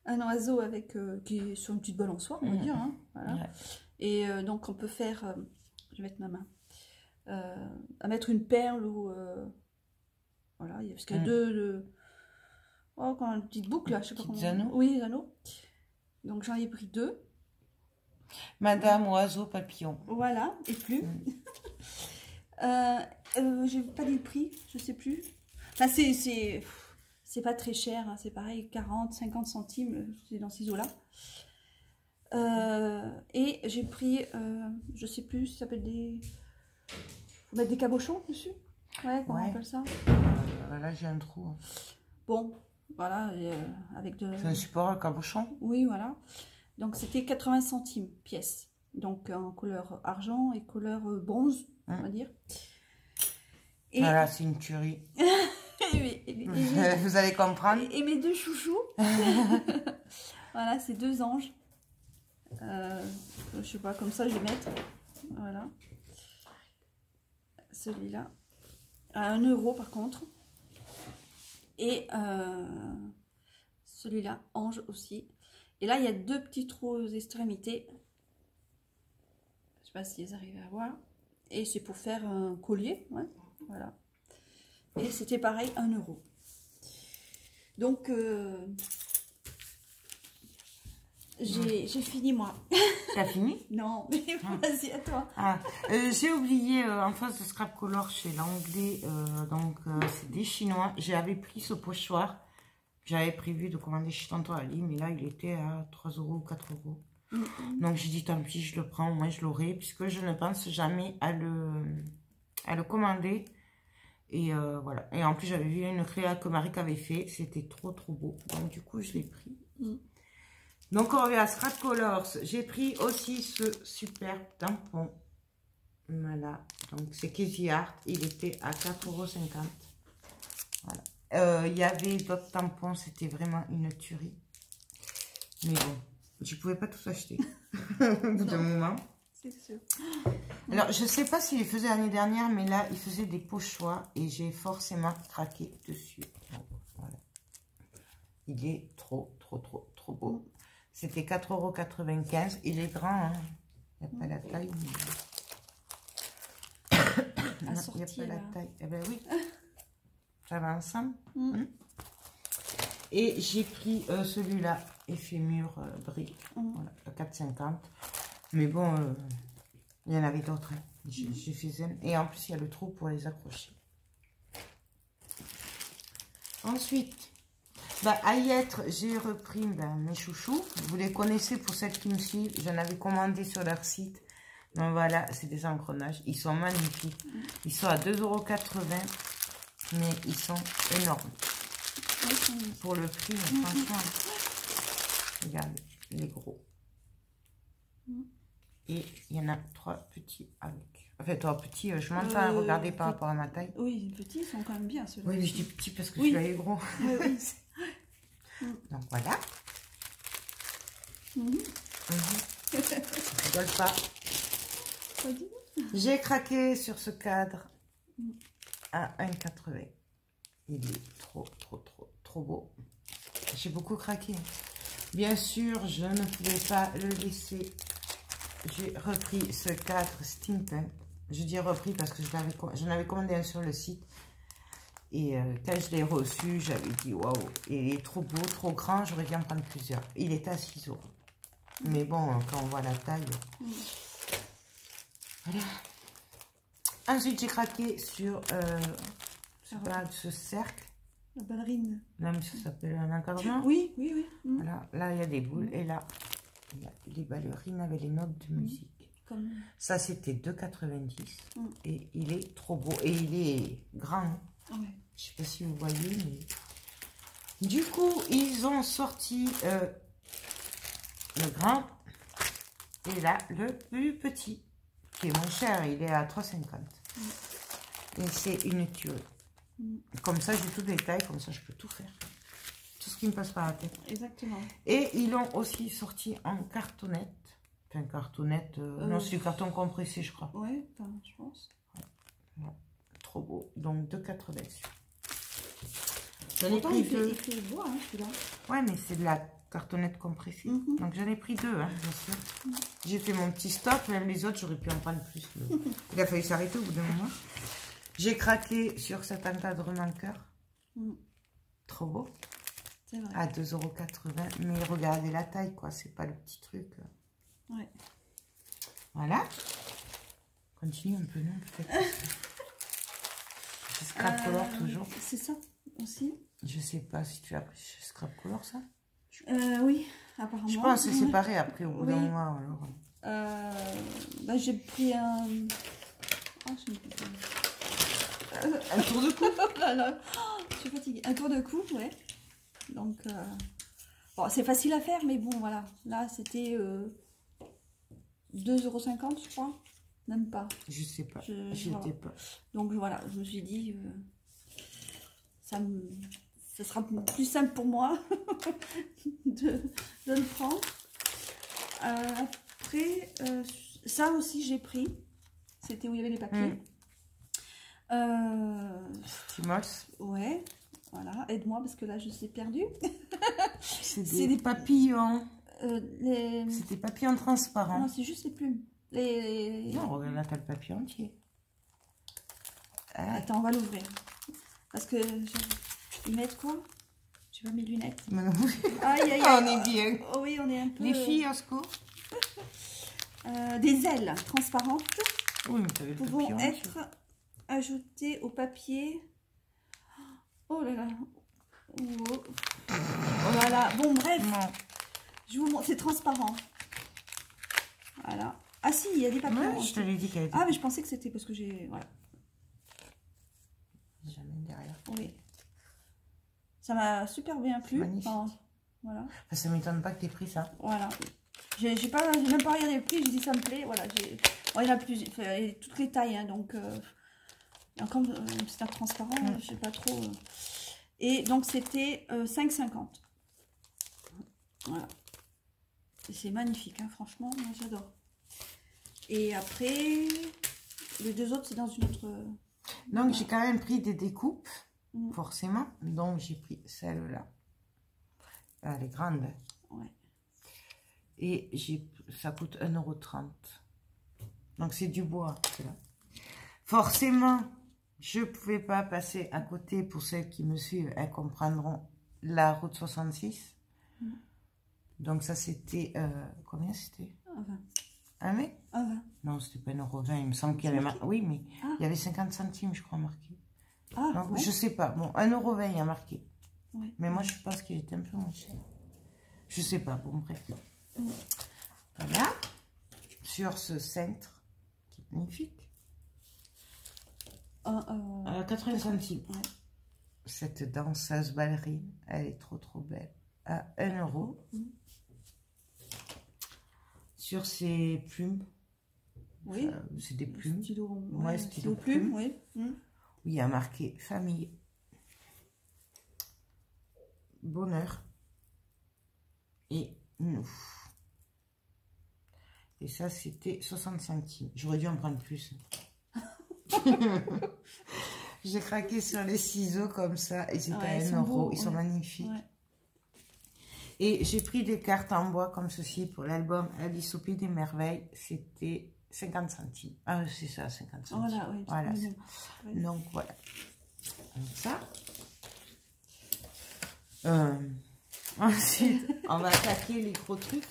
oiseau avec qui est sur une petite balançoire, on va dire. Hein, voilà. Ouais. Et donc, on peut faire... je vais mettre ma main. À mettre une perle ou... voilà, parce qu'il y a deux... Oh, quand une petite boucle, là, je sais pas comment... Anneaux. Oui, les anneaux. Donc, j'en ai pris 2. Madame, oiseau, papillon. Voilà, et plus. J'ai pas dit le prix, je sais plus. Enfin, c'est pas très cher, hein, c'est pareil, 40, 50 centimes, c'est dans ces eaux-là. Et j'ai pris, je sais plus, ça s'appelle des... Faut mettre des cabochons dessus. Ouais, comment on appelle ça? Là, j'ai un trou. Bon, voilà, avec de... C'est un support à cabochon? Oui, voilà. Donc, c'était 80 centimes pièce. Donc, en couleur argent et couleur bronze, on va dire. Et... Voilà, c'est une tuerie. et vous allez comprendre. Et mes 2 chouchous. Voilà, c'est 2 anges. Je sais pas, comme ça, je vais mettre. Voilà. Celui-là. À 1 € par contre. Et celui-là, ange aussi. Et là, il y a 2 petits trous aux extrémités. Je sais pas si vous arrivez à voir. Et c'est pour faire un collier. Ouais, voilà. Et c'était pareil, 1 €. Donc, j'ai fini, moi. T'as fini? Non, mais vas-y, à toi. Ah, j'ai oublié, en face de Scrap Color, chez l'anglais, donc c'est des Chinois. J'avais pris ce pochoir. J'avais prévu de commander chez Tonton Ali, mais là, il était à 3 € ou 4 €. Donc, j'ai dit, tant pis, je le prends, au moins je l'aurai, puisque je ne pense jamais à le commander. Et voilà. Et en plus, j'avais vu une créa que Marie avait fait. C'était trop, trop beau. Donc, du coup, je l'ai pris. Donc, on revient à Scrap Colors. J'ai pris aussi ce superbe tampon. Voilà. Donc, c'est Casey Art. Il était à 4,50 €. Voilà. Il y avait d'autres tampons. C'était vraiment une tuerie. Mais bon. Je pouvais pas tout acheter au bout d'un moment. C'est sûr. Alors, je sais pas s'il les faisait l'année dernière, mais là, il faisait des pochoirs et j'ai forcément craqué dessus. Donc, voilà. Il est trop beau. C'était 4,95 €. Il est grand, hein. Il n'y a pas la taille. Il n'y a pas la taille. Eh ben oui. Ça va ensemble. Et j'ai pris celui-là, effet mur brique. Voilà, à 4,50 €. Mais bon, il y en avait d'autres. Hein. J'ai fait zen. Et en plus, il y a le trou pour les accrocher. Ensuite, à y être, j'ai repris mes chouchous. Vous les connaissez pour celles qui me suivent. J'en avais commandé sur leur site. Donc voilà, c'est des engrenages. Ils sont magnifiques. Ils sont à 2,80 €. Mais ils sont énormes. Pour le prix, franchement. Regardez, les gros. Et il y en a 3 petits avec. Enfin, 3 petits, je m'entends à regarder par rapport à ma taille. Oui, les petits sont quand même bien, ceux-là. Oui, mais je dis petit parce que celui-là est gros. Oui. Donc voilà. Je rigole pas. J'ai craqué sur ce cadre à 1,80 €. Il est trop beau. J'ai beaucoup craqué. Bien sûr, je ne pouvais pas le laisser. J'ai repris ce cadre steampunk. Je dis repris parce que j'en avais commandé un sur le site. Et quand je l'ai reçu, j'avais dit waouh, il est trop beau, trop grand, j'aurais dû en prendre plusieurs. Il était à 6 €. Mais bon, quand on voit la taille. Voilà. Ensuite, j'ai craqué sur ce cercle. La ballerine. Non, mais ça s'appelle un encadrement. Oui. Voilà, là, il y a des boules. Et là, il y a les ballerines avec les notes de musique. Comme... Ça, c'était 2,90 €. Et il est trop beau. Et il est grand. Ah ouais. Je sais pas si vous voyez, mais... Du coup, ils ont sorti le grand. Et là, le plus petit. Qui est moins cher. Il est à 3,50 €. Et c'est une tuerie. Comme ça, j'ai tout le détail. Comme ça, je peux tout faire. Tout ce qui me passe par la tête. Exactement. Et ils l'ont aussi sorti en cartonnette. Enfin, cartonnette... non, c'est du carton compressé, je crois. Ouais, je pense. Ouais. Trop beau. Donc, 2,80 €. J'en ai Pourtant, pris il deux. fait bois, hein, celui-là. Ouais, mais c'est de la cartonnette compressée. Donc, j'en ai pris 2, hein, bien sûr. J'ai fait mon petit stop. Même les autres, j'aurais pu en prendre plus. Mais... il a fallu s'arrêter au bout d'un moment. J'ai craqué sur cet encadrement cœur. Trop beau. C'est vrai. À 2,80 €. Mais regardez la taille, quoi. C'est pas le petit truc. Ouais. Voilà. Continue un peu, non, peut-être. C'est scrap color toujours. C'est ça aussi. Je sais pas si tu as pris chez scrap color, ça. Oui, apparemment. Je pense que c'est séparé après au bout d'un mois. Alors. J'ai pris un... Oh, je ne sais pas. Un tour de cou. Je suis fatiguée. Un tour de cou, ouais. Donc, bon, c'est facile à faire, mais bon, voilà. Là, c'était 2,50 €, je crois. Même pas. Je sais pas. J'y voilà. étais pas. Donc, voilà, je me suis dit, ça sera plus simple pour moi de le prendre. Après, ça aussi, j'ai pris. C'était où il y avait les papiers. Timos. Ouais. Voilà, aide-moi parce que là je suis perdue. C'est des papillons. C'est des papillons transparents. Non, c'est juste les plumes. Non, regarde là, t'as le papillon entier. Attends, on va l'ouvrir. Parce que ils mettent quoi? J'ai pas mes lunettes. Aïe, aïe, aïe. On est bien. Oh, oui, on est un peu. Les filles, au secours. Des ailes transparentes pouvons être ajoutées au papier. Oh là là. Oh là là. Bon, bref. Non. Je vous montre. C'est transparent. Voilà. Ah si, il y a des papiers. Ouais, je te l'ai dit qu'elle était... Ah, mais je pensais que c'était parce que j'ai... Voilà. Jamais derrière. Oui. Ça m'a super bien plu. Enfin, voilà. Enfin, ça m'étonne pas que tu aies pris ça. Voilà. J'ai même pas regardé le prix. J'ai dit ça me plaît. Voilà. Bon, il y en a plus. Il y a toutes les tailles. Hein, donc... Comme c'est un transparent, je sais pas trop. Et donc c'était 5,50 €. Voilà. C'est magnifique, hein, franchement, moi j'adore. Et après, les deux autres, c'est dans une autre... Donc, j'ai quand même pris des découpes, forcément. Donc, j'ai pris celle-là. Elle est grande. Ouais. Et ça coûte 1,30 €. Donc, c'est du bois, là. Forcément, je ne pouvais pas passer à côté. Pour celles qui me suivent, elles comprendront la route 66. Donc, ça, c'était... combien c'était? 20. Un mai? 20. Non, c'était pas 1,20 €. Il me semble qu'il y avait marqué. Oui, mais il y avait 50 centimes, je crois, marqué. Ah, donc, ouais. je sais pas. Bon, 1,20 €, il y a marqué. Ouais. Mais moi, je pense qu'il était un peu moins cher. Je sais pas. Bon, bref. Voilà. Sur ce cintre, qui est magnifique. 80 centimes. Ouais. Cette danseuse ballerine, elle est trop, trop belle. À 1 €. Sur ces plumes. Oui. C'est des plumes. Stylo, ouais, stylo plume. Oui. Oui, il y a marqué famille. Bonheur. Et nous. Et ça, c'était 60 centimes. J'aurais dû en prendre plus. J'ai craqué sur les ciseaux comme ça. Et c'était à 1 €. Ils sont magnifiques. Ouais. Et j'ai pris des cartes en bois comme ceci pour l'album Alice au Pays des Merveilles. C'était 50 centimes. Ah, c'est ça, 50 centimes. Voilà, oui. Voilà. Donc, voilà. Comme ça. Ensuite, on va attaquer les gros trucs.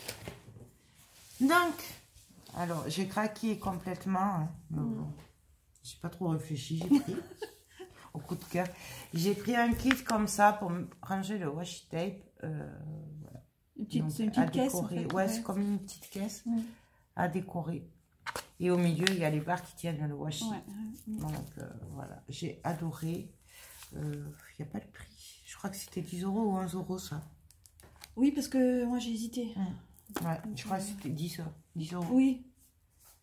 Donc, alors, j'ai craqué complètement. Hein, j'ai pas trop réfléchi, j'ai pris au coup de cœur. J'ai pris un kit comme ça pour ranger le washi tape. Voilà. C'est une petite caisse, en fait. Ouais, c'est comme une petite caisse à décorer. Et au milieu, il y a les barres qui tiennent le washi. Donc, voilà. J'ai adoré. Il n'y a pas le prix. Je crois que c'était 10 € ou 11 € ça. Oui, parce que moi, j'ai hésité. Ouais, je crois que c'était 10 €. Oui.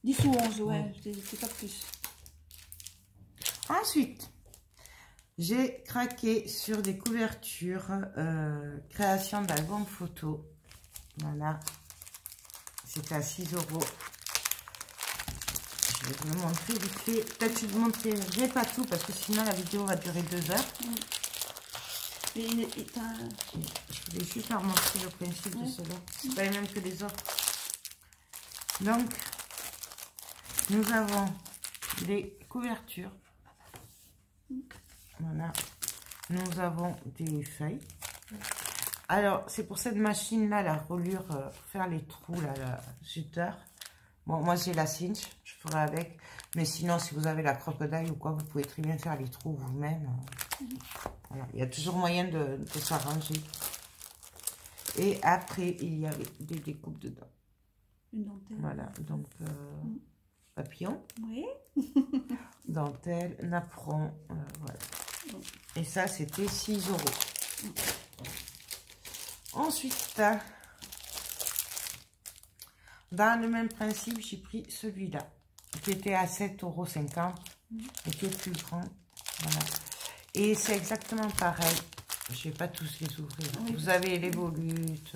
10 ou 11, ouais. C'est pas plus. Ensuite, j'ai craqué sur des couvertures, création d'album photo. Voilà. C'était à 6 €. Je vais vous le montrer vite fait. Peut-être que je ne vous montrerai pas tout parce que sinon la vidéo va durer 2 heures. Mais je voulais juste leur montrer le principe de cela. C'est pas les mêmes que les autres. Donc, nous avons des couvertures. Voilà. Nous avons des feuilles. Alors, c'est pour cette machine-là, la reliure, faire les trous, là, la juteur. Bon, moi, j'ai la cinch, je ferai avec. Mais sinon, si vous avez la crocodile ou quoi, vous pouvez très bien faire les trous vous-même. Voilà. Il y a toujours moyen de s'arranger. Et après, il y avait des découpes dedans. Une dentelle. Voilà, donc papillon. Oui. Dentelle, napperon, voilà. Et ça, c'était 6 €. Ensuite, dans le même principe, j'ai pris celui-là, qui était à 7,50 € et qui est plus grand. Voilà. Et c'est exactement pareil. Je ne vais pas tous les ouvrir. Vous avez les volutes,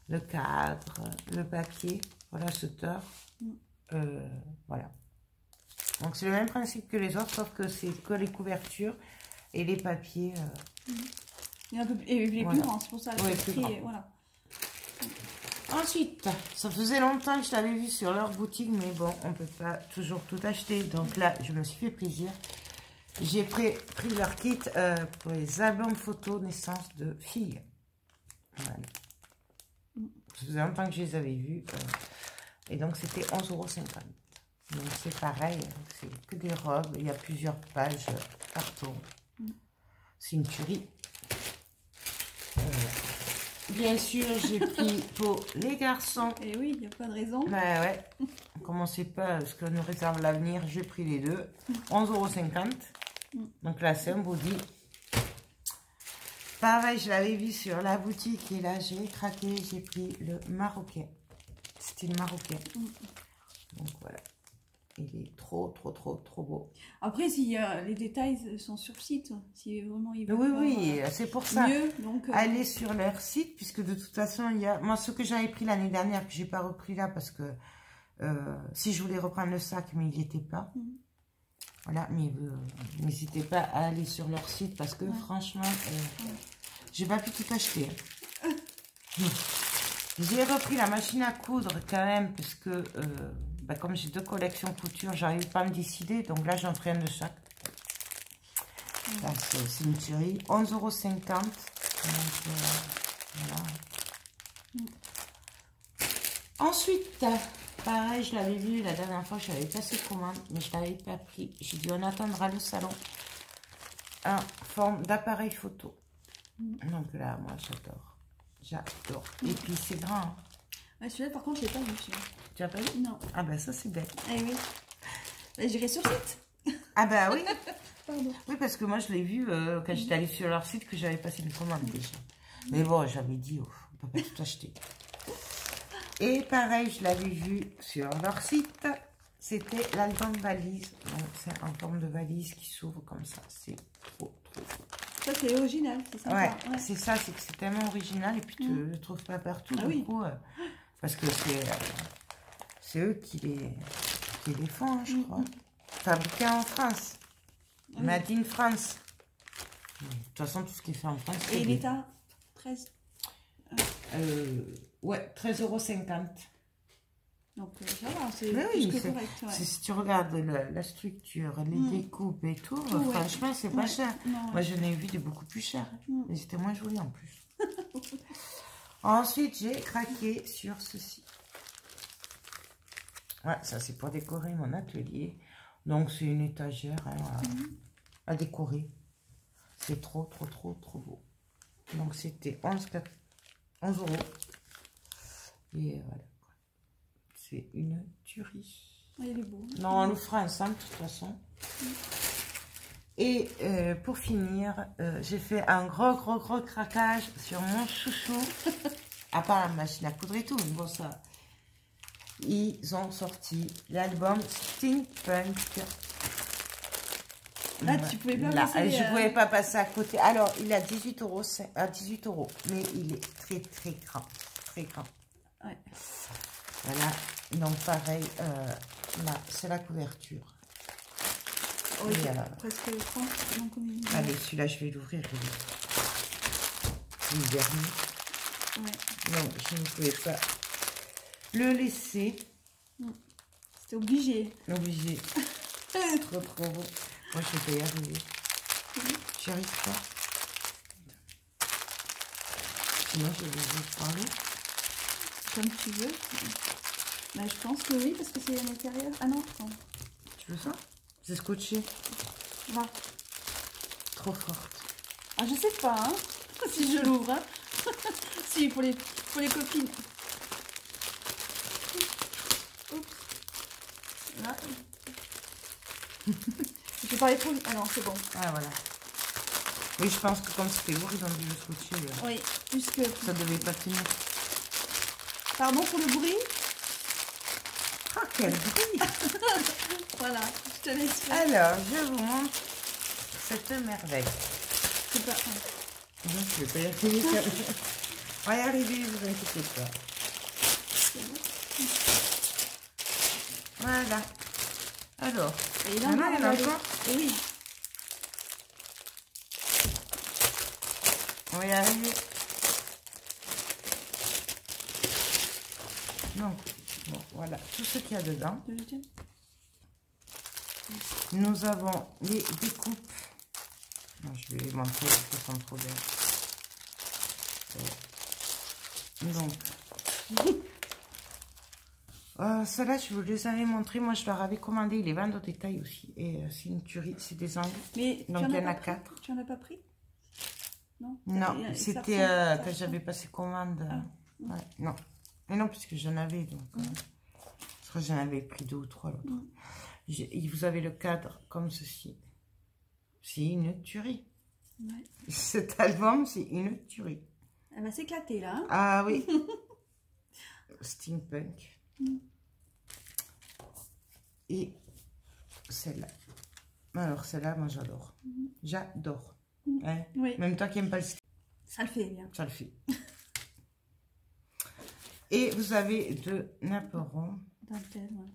le cadre, le papier. Voilà, ce tort. Voilà. Donc, c'est le même principe que les autres, sauf que c'est que les couvertures et les papiers. Et les plus grands, c'est pour ça. Ouais, plus grand. Voilà. Ensuite, ça faisait longtemps que je l'avais vu sur leur boutique, mais bon, on ne peut pas toujours tout acheter. Donc là, je me suis fait plaisir. J'ai pris leur kit pour les albums photos naissance de filles. Voilà. Ça faisait longtemps que je les avais vus. Et donc, c'était 11,50 €. Donc, c'est pareil. C'est que des robes. Il y a plusieurs pages carton. C'est une tuerie. Bien sûr, j'ai pris pour les garçons. Et oui, il n'y a pas de raison. Bah ouais. Comme on ne sait pas ce que nous réserve l'avenir, j'ai pris les deux. 11,50 €. Donc là, c'est un body. Pareil, je l'avais vu sur la boutique et là, j'ai craqué. J'ai pris le marocain. Style marocain. Donc voilà. Il est trop beau. Après, s'il y a les détails sont sur le site, si vraiment ils veulent Oui, c'est pour ça. Mieux, donc, allez sur leur site, puisque de toute façon, il y a... Moi, ce que j'avais pris l'année dernière, que j'ai pas repris là, parce que si je voulais reprendre le sac, mais il n'y était pas. Voilà, mais n'hésitez pas à aller sur leur site, parce que franchement, j'ai pas pu tout acheter. J'ai repris la machine à coudre quand même, parce que comme j'ai 2 collections couture, j'arrive pas à me décider, donc là j'en ferai un de chaque. C'est une tuerie, 11,50 €. Voilà. Ensuite, pareil, je l'avais vu la dernière fois, j'avais passé commande, mais je l'avais pas pris. J'ai dit on attendra le salon. En forme d'appareil photo. Donc là, moi j'adore. J'adore. Et puis c'est grand. Hein. Ouais, celui-là par contre je l'ai pas vu. Tu as pas vu? Non. Ah ben ça c'est bête. Eh oui. J'irai sur site. Ah ben oui. Pardon. Oui, parce que moi je l'ai vu quand j'étais allée sur leur site, que j'avais passé une commande déjà. Mais bon, j'avais dit, oh, on peut pas tout acheter. Et pareil, je l'avais vu sur leur site. C'était l'album valise. Donc c'est en forme de valise qui s'ouvre comme ça. C'est trop beau. Ça c'est original, c'est sympa. Ouais. C'est ça, c'est que c'est tellement original et puis tu ne le trouves pas partout. Du coup, parce que c'est eux qui les font, hein, je crois. Fabriqués en France. Made in France. De toute façon, tout ce qui est fait en France. Et il est à 13. Ouais, 13,50 €. Donc ça va, c'est correct. Ouais. Si tu regardes la structure, les découpes et tout, franchement, c'est pas cher. Non, moi, je n'ai vu des beaucoup plus chers. Mais c'était moins joli en plus. Ensuite, j'ai craqué sur ceci. Ouais, ça, c'est pour décorer mon atelier. Donc, c'est une étagère à décorer. C'est trop beau. Donc, c'était 11 €. Et voilà. C'est une tuerie. Il est beau. Non, on le fera ensemble, de toute façon. Et pour finir, j'ai fait un gros craquage sur mon chouchou. À part la machine à coudre et tout. Bon, ça... Ils ont sorti l'album Steampunk. Là, tu pouvais pas passer... Je pouvais pas passer à côté. Alors, il a 18 €, à 18 €. Mais il est très grand. Très grand. Ouais. Voilà. Donc, pareil, là, c'est la couverture. Oui, presque 30. Non, combien? Allez, celui-là, je vais l'ouvrir. C'est le dernier. Ouais. Non, je ne pouvais pas le laisser. C'était obligé. Obligé. trop beau. Moi, je vais pas y arriver. J'y arrive pas. Sinon, je vais vous parler. Comme tu veux. Bah, je pense que oui, parce que c'est à l'intérieur. Ah non, attends. Tu veux ça? C'est scotché. Va. Trop forte. Ah, je sais pas, hein, si je l'ouvre. Hein. Si, pour les copines. Oups. Là. Je parlais trop. Ah non, c'est bon. Ah, voilà. Oui, je pense que comme c'était lourd, ils ont dû le scotcher. Oui, puisque... Ça devait pas tenir. Pardon pour le bruit. Ah, quel bruit. Voilà, je te laisse faire. Alors, je vous montre cette merveille. C'est pas... Non, je vais pas y arriver. On va y arriver, vous inquiétez pas. Voilà. Alors, et là, maintenant, il y en a encore. Et oui. On va y arriver. Donc, bon, voilà tout ce qu'il y a dedans. Nous avons les découpes. Non, je vais les montrer parce qu'elles sont trop belles. Donc, celles-là, je vous les avais montrées. Moi, je leur avais commandé. Ils les vendent au détail aussi. Et c'est une tuerie. C'est des angles. Mais donc, il y en a 4. Tu en as pas pris? Non. Non, c'était quand j'avais passé commande. Ouais, non. Mais non, puisque j'en avais. Donc, je crois que j'en avais pris 2 ou 3 l'autre. Vous avez le cadre comme ceci. C'est une tuerie. Ouais. Cet album, c'est une tuerie. Elle va s'éclater là. Hein. Ah oui. Steampunk. Et celle-là. Alors, celle-là, moi, j'adore. J'adore. Hein? Oui. Même toi qui n'aimes pas le style. Ça le fait bien. Ça le fait. Et vous avez de Naperon. Dentelle, ouais.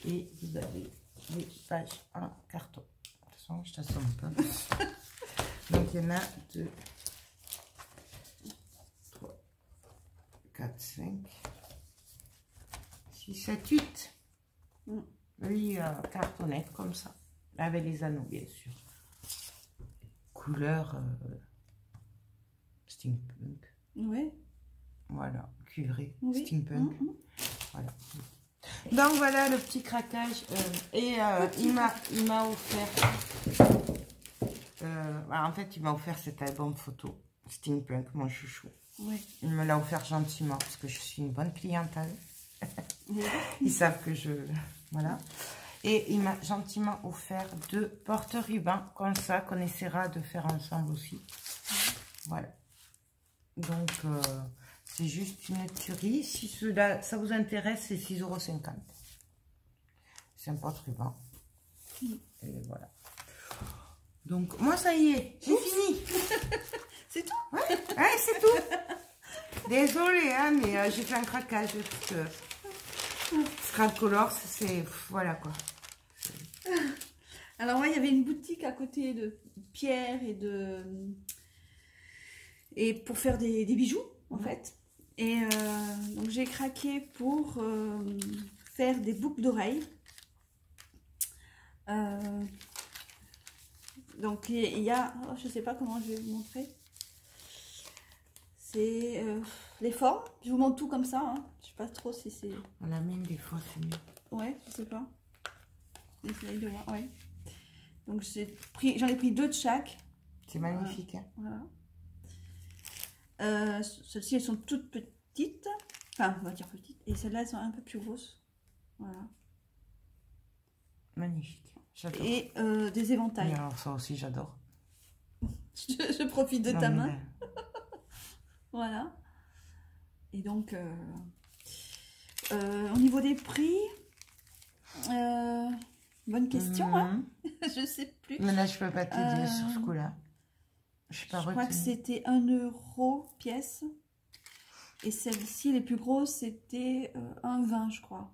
Et vous avez des pages en carton. De toute façon, je t'assomme pas. Donc, il y en a 2, 3, 4, 5, 6, 7, 8. Oui, cartonnette comme ça. Avec les anneaux, bien sûr. Couleur steampunk. Oui. Voilà, cuivré, Oui. steampunk. Voilà. Donc voilà le petit craquage. Il m'a offert. En fait, il m'a offert cet album photo steampunk, mon chouchou. Oui. Il me l'a offert gentiment parce que je suis une bonne cliente à eux. Oui. Ils savent que je. Voilà. Et il m'a gentiment offert 2 porte-rubans comme ça qu'on essaiera de faire ensemble aussi. Voilà. Donc, c'est juste une tuerie. Si cela, ça vous intéresse, c'est 6,50 €. C'est un porte-ruban. Et voilà. Donc, moi, ça y est, j'ai fini. C'est tout? Ouais, c'est tout. Désolée, hein, mais j'ai fait un craquage. Scrap Color, c'est... Voilà, quoi. Alors, moi, il y avait une boutique à côté de pierre et pour faire des bijoux, en fait. Et donc, j'ai craqué pour faire des boucles d'oreilles. Donc, il y a... Oh, je ne sais pas comment je vais vous montrer. C'est les formes. Je vous montre tout comme ça. Hein. Je ne sais pas trop si c'est... On la mine des fois, c'est mieux. Ouais, je sais pas. Essayez de voir, ouais. Donc j'en ai pris 2 de chaque. C'est magnifique. Voilà. Hein. Celles-ci, elles sont toutes petites. Enfin, on va dire petites. Et celles-là, elles sont un peu plus grosses. Voilà. Magnifique. J'adore. Et des éventails. Et alors ça aussi, j'adore. je profite de ta main. Voilà. Et donc, au niveau des prix, bonne question, hein. Je sais plus. Mais là, je peux pas te dire sur ce coup-là. Je crois que c'était 1 € pièce. Et celle-ci, les plus grosses, c'était 1,20 €, je crois.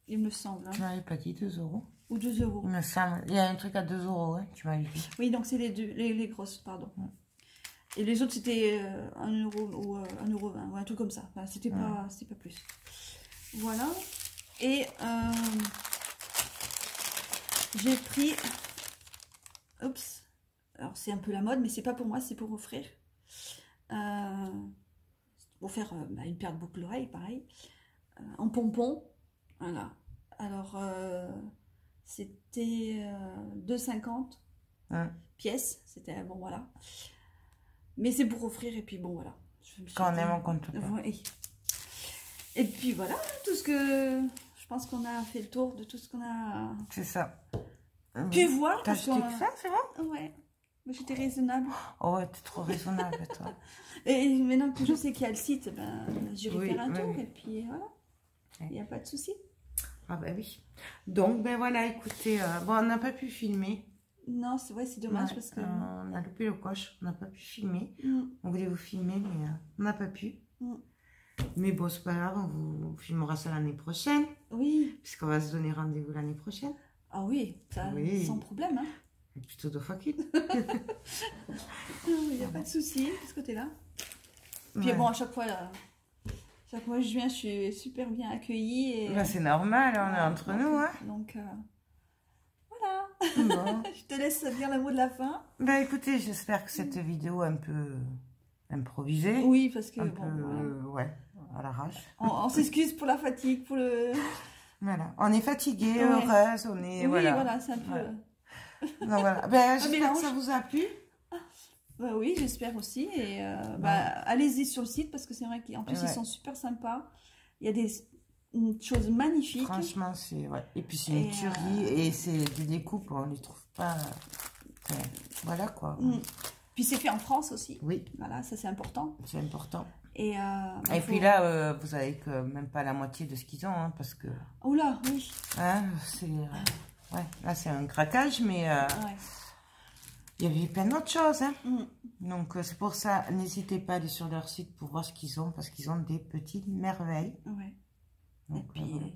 Il me semble. Hein. Tu m'avais pas dit 2 €? Ou 2 €. Il me semble. Il y a un truc à 2 €, ouais, tu m'avais dit. Oui, donc c'est les grosses, pardon. Et les autres, c'était 1 € ou 1,20 €, ou un truc comme ça. Enfin, c'était pas plus. Voilà. Et j'ai pris... Oups. Alors, c'est un peu la mode, mais c'est pas pour moi, c'est pour offrir. Pour faire une paire de boucles d'oreilles, pareil. En pompon. Voilà. Alors, c'était 2,50 pièces. C'était, bon, voilà. Mais c'est pour offrir, et puis bon, voilà. Quand on aime, on compte pas. Oui. Et puis voilà, tout ce que... Je pense qu'on a fait le tour de tout ce qu'on a... C'est ça. Pu voir. T'as acheté que ça, c'est vrai? Ouais. Mais j'étais raisonnable. Oh ouais, t'es trop raisonnable, toi. Et maintenant que je sais qu'il y a le site, ben, j'irai faire un tour, oui. et puis voilà. Il n'y a pas de souci. Ah ben oui. Donc, ben voilà, écoutez, bon, on n'a pas pu filmer. Non, c'est vrai, c'est dommage parce que... on a loupé le coche, on n'a pas pu filmer. On voulait vous filmer, mais on n'a pas pu. Mais bon, c'est pas grave, on vous filmera ça l'année prochaine. Oui. Puisqu'on va se donner rendez-vous l'année prochaine. Ah oui, ça, sans problème. Hein. Plutôt 2 fois qu'une. Il n'y a pas de souci de ce côté-là. Puis bon, à chaque fois je viens, je suis super bien accueillie. Et... Ben, c'est normal, on est entre nous. Hein. Donc, voilà. Bon. Je te laisse dire le mot de la fin. Ben écoutez, j'espère que cette vidéo un peu improvisée. Oui, parce que... Un peu, ouais, à l'arrache. On s'excuse pour la fatigue, pour le... Voilà, on est fatigué, heureuse, on est... Oui, voilà, c'est un peu... Voilà. Donc, voilà. Ben, j'espère que ça vous a plu. Bah oui, j'espère aussi. Et allez-y sur le site parce que c'est vrai qu'en plus ils sont super sympas. Il y a des choses magnifiques. Franchement, c'est... Ouais. Et puis c'est une tuerie et c'est des découpes, on ne les trouve pas... Voilà quoi. Puis c'est fait en France aussi. Oui. Voilà, ça c'est important. C'est important. Et puis là, vous avez que même pas la moitié de ce qu'ils ont, hein, parce que... Oh là, oui. Hein, c'est... Ouais, là c'est un craquage, mais Ouais. il y avait plein d'autres choses. Hein. Mm. Donc c'est pour ça, n'hésitez pas à aller sur leur site pour voir ce qu'ils ont, parce qu'ils ont des petites merveilles. Ouais. Donc, Et puis, voilà.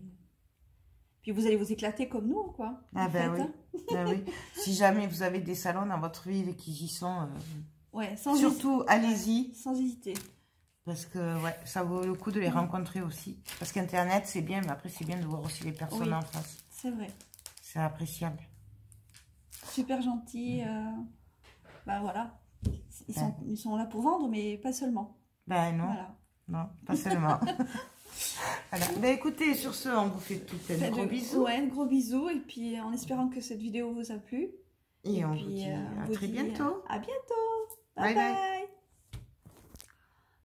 puis vous allez vous éclater comme nous, quoi. Ah en ben fait, oui. hein. Ben oui. Si jamais vous avez des salons dans votre ville qui y sont, Ouais, sans surtout allez-y. sans hésiter. Parce que ouais, ça vaut le coup de les rencontrer aussi. Parce qu'Internet, c'est bien, mais après, c'est bien de voir aussi les personnes Oui. en face. C'est vrai. C'est appréciable. Super gentil. Ben voilà. Ils sont là pour vendre, mais pas seulement. Ben non, Voilà. non, pas seulement. Voilà. Ben écoutez, sur ce, on vous fait tout un gros bisou. Ouais, gros bisous. Et puis en espérant que cette vidéo vous a plu. Et on puis, vous dit on à vous très dit bientôt. À bientôt. Bye Bye bye. bye.